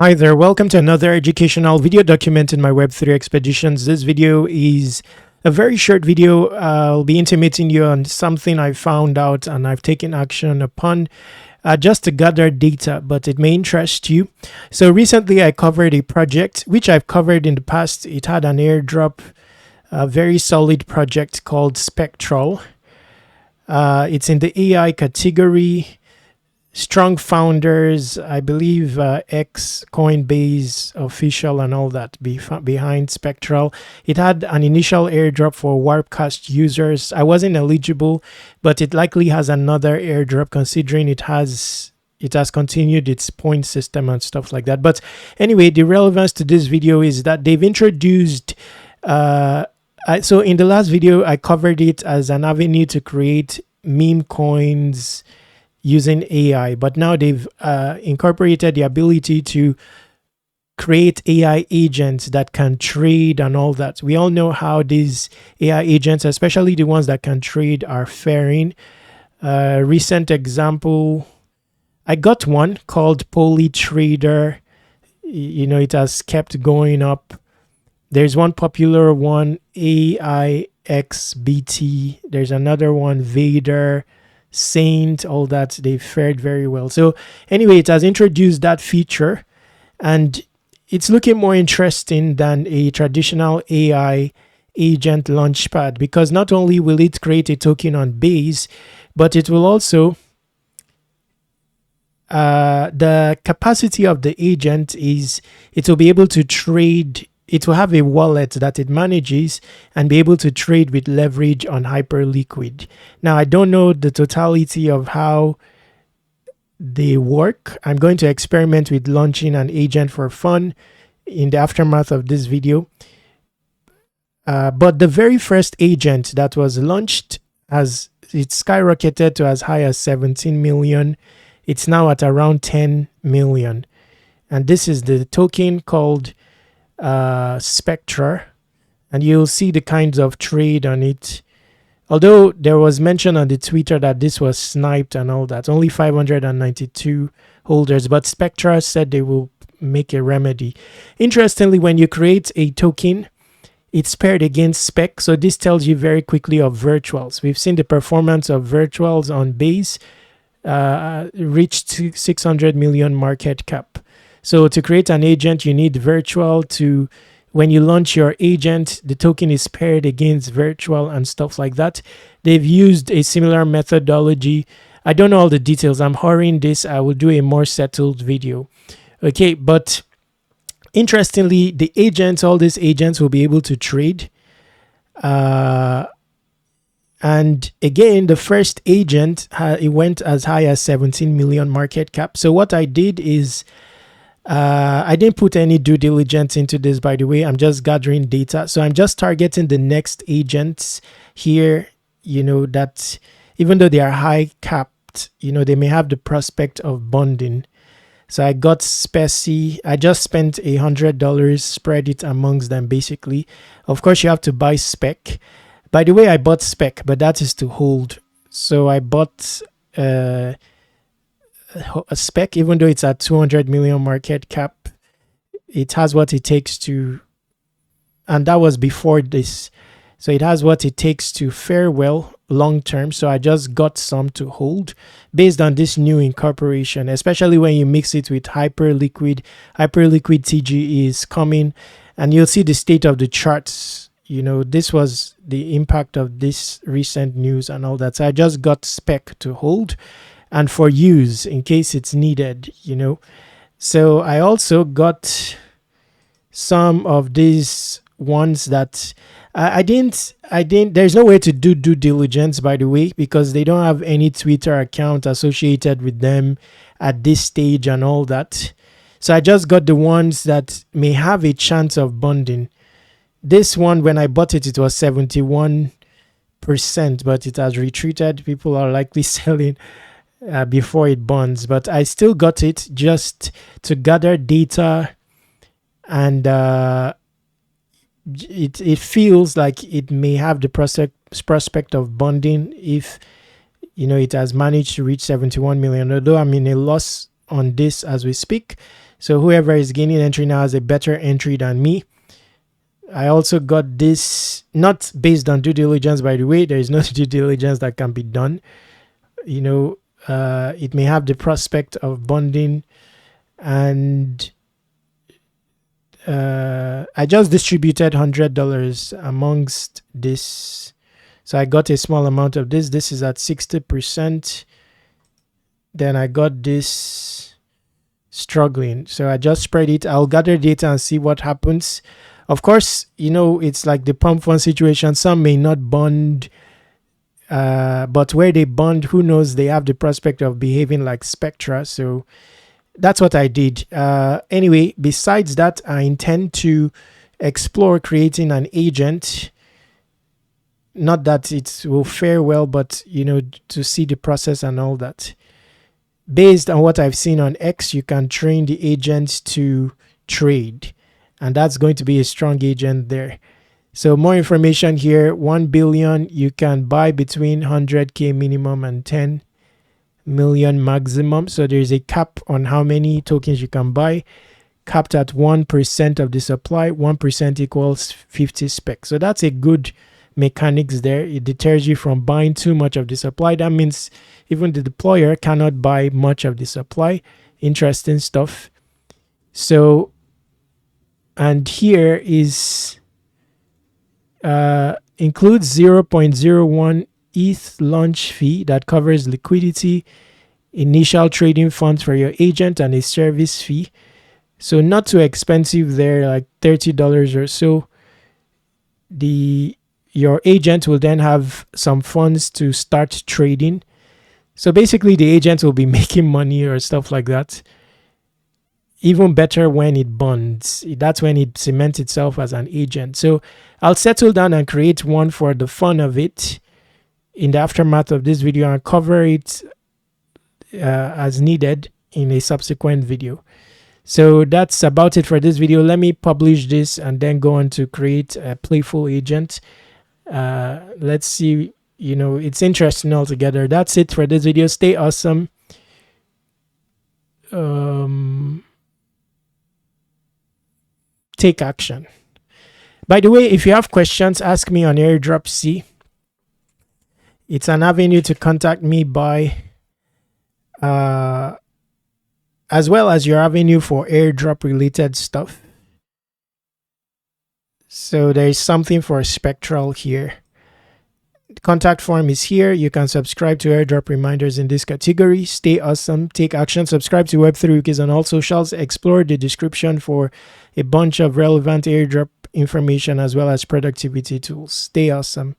Hi there, welcome to another educational video document in my Web3 expeditions. This video is a very short video. I'll be intimating you on something I found out and I've taken action upon just to gather data, but it may interest you. So recently I covered a project which I've covered in the past. It had an airdrop, a very solid project called Spectral. It's in the AI category. Strong founders, I believe, ex Coinbase official and all that behind Spectral. It had an initial airdrop for Warpcast users. I wasn't eligible, but it likely has another airdrop considering it has continued its point system and stuff like that. But anyway, the relevance to this video is that they've introduced so in the last video I covered it as an avenue to create meme coins using AI, but now they've incorporated the ability to create AI agents that can trade and all that. We all know how these AI agents, especially the ones that can trade, are faring. Recent example, I got one called PolyTrader. You know, it has kept going up. There's one popular one, AIXBT. There's another one, Vader, Saint, all that. They fared very well. So anyway, it has introduced that feature and it's looking more interesting than a traditional AI agent launchpad, because not only will it create a token on Base, but it will also the capacity of the agent is it will be able to trade. It will have a wallet that it manages and be able to trade with leverage on Hyperliquid. Now, I don't know the totality of how they work. I'm going to experiment with launching an agent for fun in the aftermath of this video. But the very first agent that was launched, it skyrocketed to as high as 17 million. It's now at around 10 million. And this is the token called Spectra, and you'll see the kinds of trade on it. Although there was mention on the Twitter that this was sniped and all that, only 592 holders, but Spectra said they will make a remedy. Interestingly, when you create a token, it's paired against SPEC, so this tells you very quickly of virtuals. We've seen the performance of virtuals on Base reached 600 million market cap. So to create an agent, you need virtual to, when you launch your agent, the token is paired against virtual and stuff like that. They've used a similar methodology. I don't know all the details. I'm hurrying this. I will do a more settled video. Okay, but interestingly, the agents, all these agents will be able to trade. And again, the first agent, it went as high as 17 million market cap. So what I did is, I didn't put any due diligence into this, by the way. I'm just gathering data. So I'm just targeting the next agents here, you know, that even though they are high capped, you know, they may have the prospect of bonding. So I got SPEC. I just spent $100, spread it amongst them basically. Of course, you have to buy SPEC. By the way, I bought SPEC, but that is to hold. So I bought a SPEC, even though it's at 200 million market cap, it has what it takes to, and that was before this, so it has what it takes to fare well long term. So I just got some to hold based on this new incorporation, especially when you mix it with Hyperliquid. Hyperliquid TG is coming, and you'll see the state of the charts. You know, this was the impact of this recent news and all that. So I just got SPEC to hold and for use in case it's needed, you know. So I also got some of these ones that I didn't, there's no way to do due diligence, by the way, because they don't have any Twitter account associated with them at this stage and all that. So I just got the ones that may have a chance of bonding. This one, when I bought it, it was 71%, but it has retreated. People are likely selling before it bonds, but I still got it just to gather data, and it feels like it may have the prospect of bonding if, you know, it has managed to reach 71 million, although I'm in a loss on this as we speak. So whoever is gaining entry now has a better entry than me. I also got this, not based on due diligence, by the way. There is no due diligence that can be done. You know, it may have the prospect of bonding, and I just distributed $100 amongst this. So I got a small amount of this. This is at 60%. Then I got this struggling. So I just spread it. I'll gather data and see what happens. Of course, you know, it's like the pump fund situation. Some may not bond, but where they bond, who knows, they have the prospect of behaving like Spectra. So that's what I did. Anyway, besides that, I intend to explore creating an agent. Not that it will fare well, but, you know, to see the process and all that. Based on what I've seen on X, you can train the agents to trade. And that's going to be a strong agent there. So more information here. 1 billion, you can buy between 100K minimum and 10 million maximum. So there's a cap on how many tokens you can buy, capped at 1% of the supply. 1% equals 50 SPEC. So that's a good mechanics there. It deters you from buying too much of the supply. That means even the deployer cannot buy much of the supply. Interesting stuff. So, and here is includes 0.01 ETH launch fee that covers liquidity, initial trading funds for your agent, and a service fee. So not too expensive there, like $30 or so. Your agent will then have some funds to start trading. So basically the agent will be making money or stuff like that. Even better when it bonds. That's when it cements itself as an agent. So I'll settle down and create one for the fun of it in the aftermath of this video and cover it as needed in a subsequent video. So that's about it for this video. Let me publish this and then go on to create a playful agent. Let's see, you know, it's interesting altogether. That's it for this video. Stay awesome. Take action. By the way, if you have questions, ask me on Airdrop C. It's an avenue to contact me by, as well as your avenue for airdrop related stuff. So there is something for Spectral here. The contact form is here. You can subscribe to airdrop reminders in this category. Stay awesome. Take action. Subscribe to Web3 Wikis on all socials. Explore the description for a bunch of relevant airdrop information as well as productivity tools. Stay awesome.